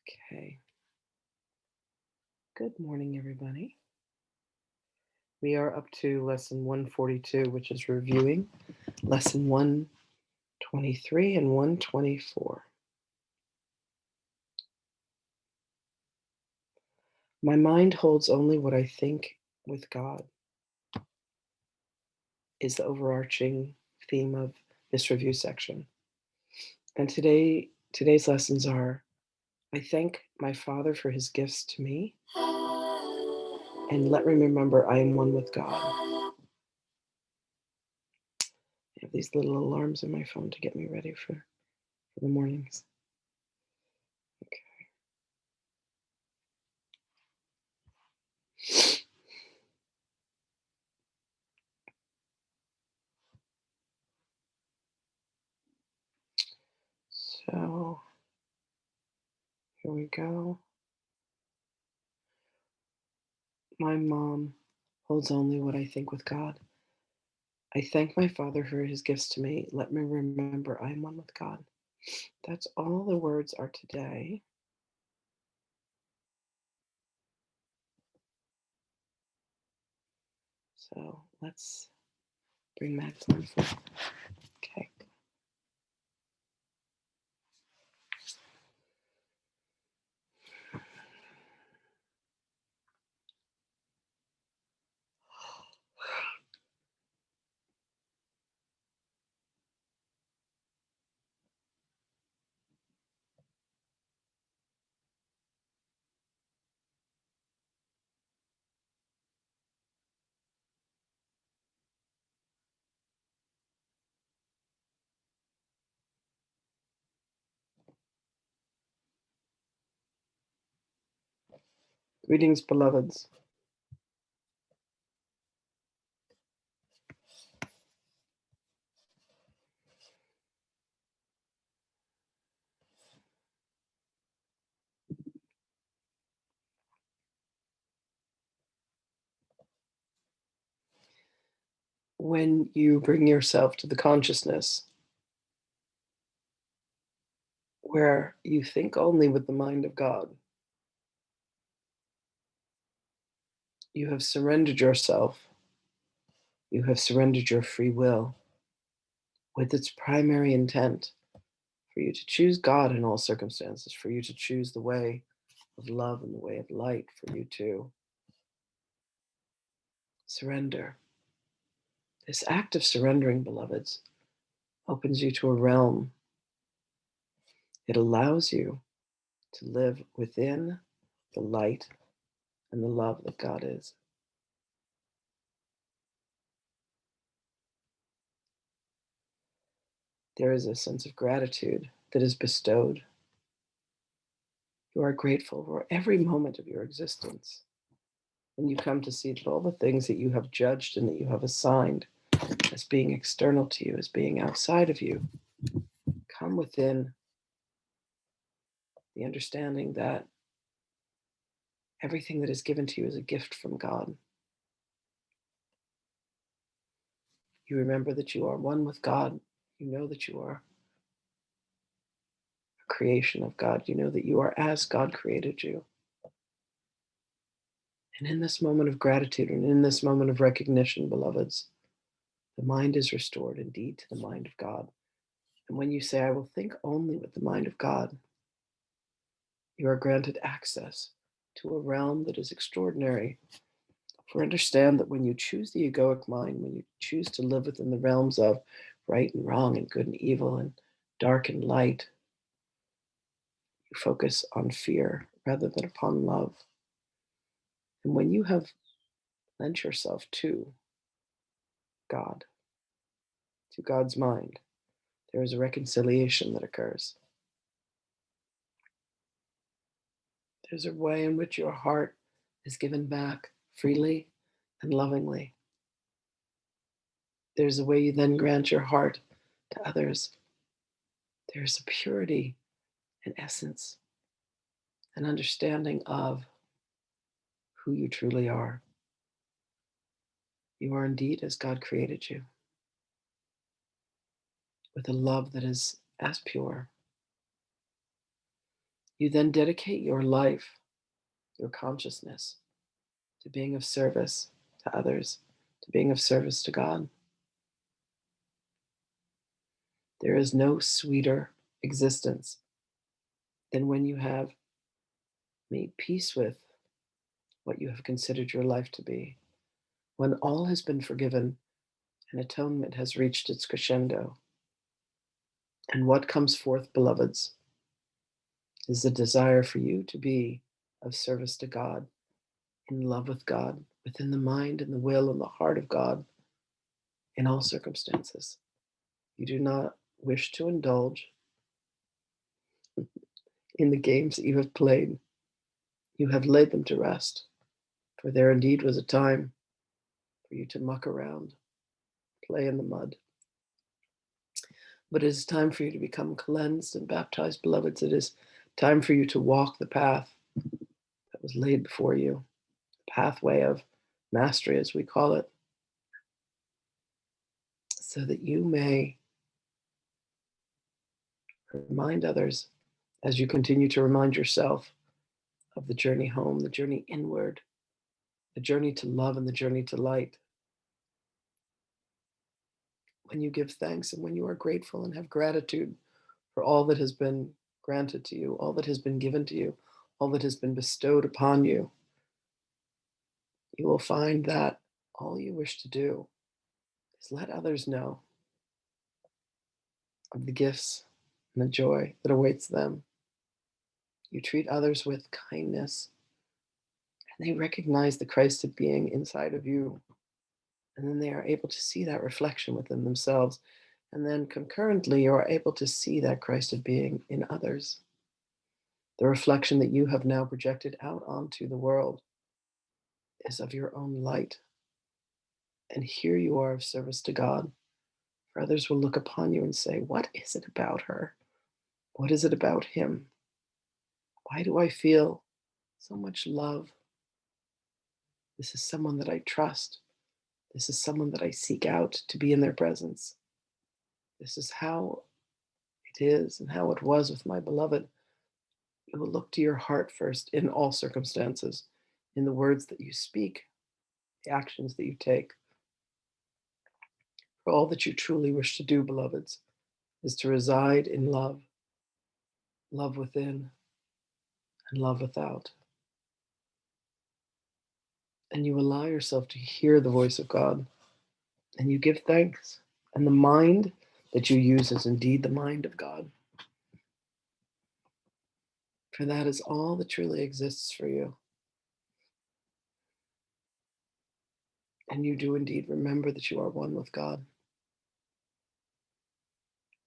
Okay. Good morning, everybody. We are up to lesson 142, which is reviewing lesson 123 and 124. My mind holds only what I think with God is the overarching theme of this review section. And today's lessons are I thank my Father for his gifts to me, and let me remember I am one with God. I have these little alarms on my phone to get me ready for the mornings. Okay. So here we go. My mom holds only what I think with God. I thank my Father for his gifts to me. Let me remember I am one with God. That's all the words are today. So let's bring Magdalene forward. Okay. Greetings, beloveds. When you bring yourself to the consciousness where you think only with the mind of God, you have surrendered yourself, you have surrendered your free will with its primary intent for you to choose God in all circumstances, for you to choose the way of love and the way of light, for you to surrender. This act of surrendering, beloveds, opens you to a realm. It allows you to live within the light and the love that God is. There is a sense of gratitude that is bestowed. You are grateful for every moment of your existence. And you come to see that all the things that you have judged and that you have assigned as being external to you, as being outside of you, come within the understanding that everything that is given to you is a gift from God. You remember that you are one with God. You know that you are a creation of God. You know that you are as God created you. And in this moment of gratitude and in this moment of recognition, beloveds, the mind is restored indeed to the mind of God. And when you say, I will think only with the mind of God, you are granted access to a realm that is extraordinary. For understand that when you choose the egoic mind, when you choose to live within the realms of right and wrong and good and evil and dark and light, you focus on fear rather than upon love. And when you have lent yourself to God, to God's mind, there is a reconciliation that occurs. There's a way in which your heart is given back freely and lovingly. There's a way you then grant your heart to others. There's a purity and essence, an understanding of who you truly are. You are indeed as God created you, with a love that is as pure. You then dedicate your life, your consciousness, to being of service to others, to being of service to God. There is no sweeter existence than when you have made peace with what you have considered your life to be, when all has been forgiven and atonement has reached its crescendo. And what comes forth, beloveds, is the desire for you to be of service to God, in love with God, within the mind and the will and the heart of God in all circumstances. You do not wish to indulge in the games that you have played. You have laid them to rest, for there indeed was a time for you to muck around, play in the mud. But it is time for you to become cleansed and baptized, beloveds. It is time for you to walk the path that was laid before you, the pathway of mastery, as we call it, so that you may remind others, as you continue to remind yourself, of the journey home, the journey inward, the journey to love, and the journey to light. When you give thanks and when you are grateful and have gratitude for all that has been granted to you, all that has been given to you, all that has been bestowed upon you, you will find that all you wish to do is let others know of the gifts and the joy that awaits them. You treat others with kindness, and they recognize the Christed being inside of you. And then they are able to see that reflection within themselves. And then concurrently, you are able to see that Christed being in others. The reflection that you have now projected out onto the world is of your own light. And here you are of service to God. For others will look upon you and say, what is it about her? What is it about him? Why do I feel so much love? This is someone that I trust. This is someone that I seek out to be in their presence. This is how it is and how it was with my beloved. You will look to your heart first in all circumstances, in the words that you speak, the actions that you take. For all that you truly wish to do, beloveds, is to reside in love, love within and love without. And you allow yourself to hear the voice of God, and you give thanks. And the mind that you use is indeed the mind of God. For that is all that truly exists for you. And you do indeed remember that you are one with God.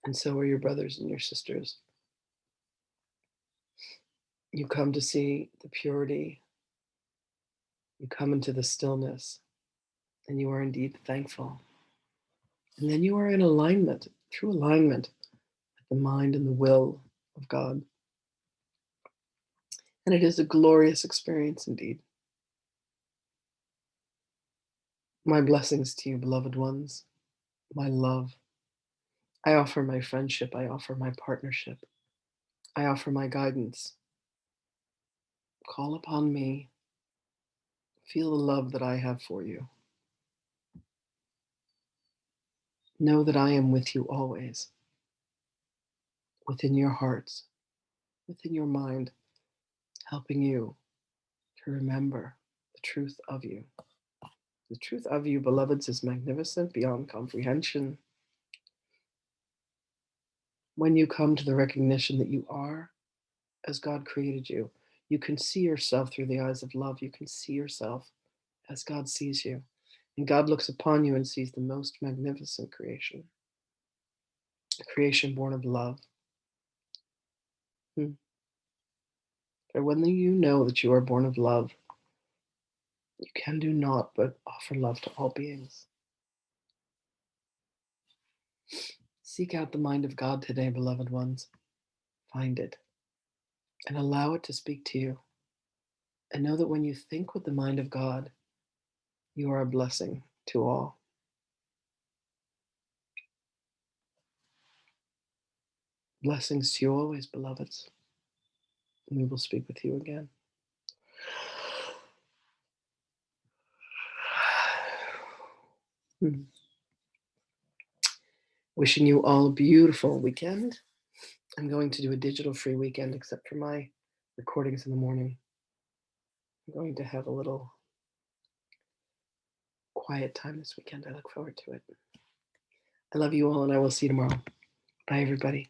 And so are your brothers and your sisters. You come to see the purity, you come into the stillness, and you are indeed thankful. And then you are in alignment, true alignment with the mind and the will of God. And it is a glorious experience indeed. My blessings to you, beloved ones, my love. I offer my friendship, I offer my partnership, I offer my guidance. Call upon me, feel the love that I have for you. Know that I am with you always, within your hearts, within your mind, helping you to remember the truth of you. The truth of you, beloveds, is magnificent beyond comprehension. When you come to the recognition that you are as God created you, you can see yourself through the eyes of love. You can see yourself as God sees you. And God looks upon you and sees the most magnificent creation, a creation born of love. For when you know that you are born of love, you can do naught but offer love to all beings. Seek out the mind of God today, beloved ones. Find it and allow it to speak to you. And know that when you think with the mind of God, you are a blessing to all. Blessings to you always, beloveds. We will speak with you again. Hmm. Wishing you all a beautiful weekend. I'm going to do a digital free weekend except for my recordings in the morning. I'm going to have a little quiet time this weekend. I look forward to it. I love you all, and I will see you tomorrow. Bye, everybody.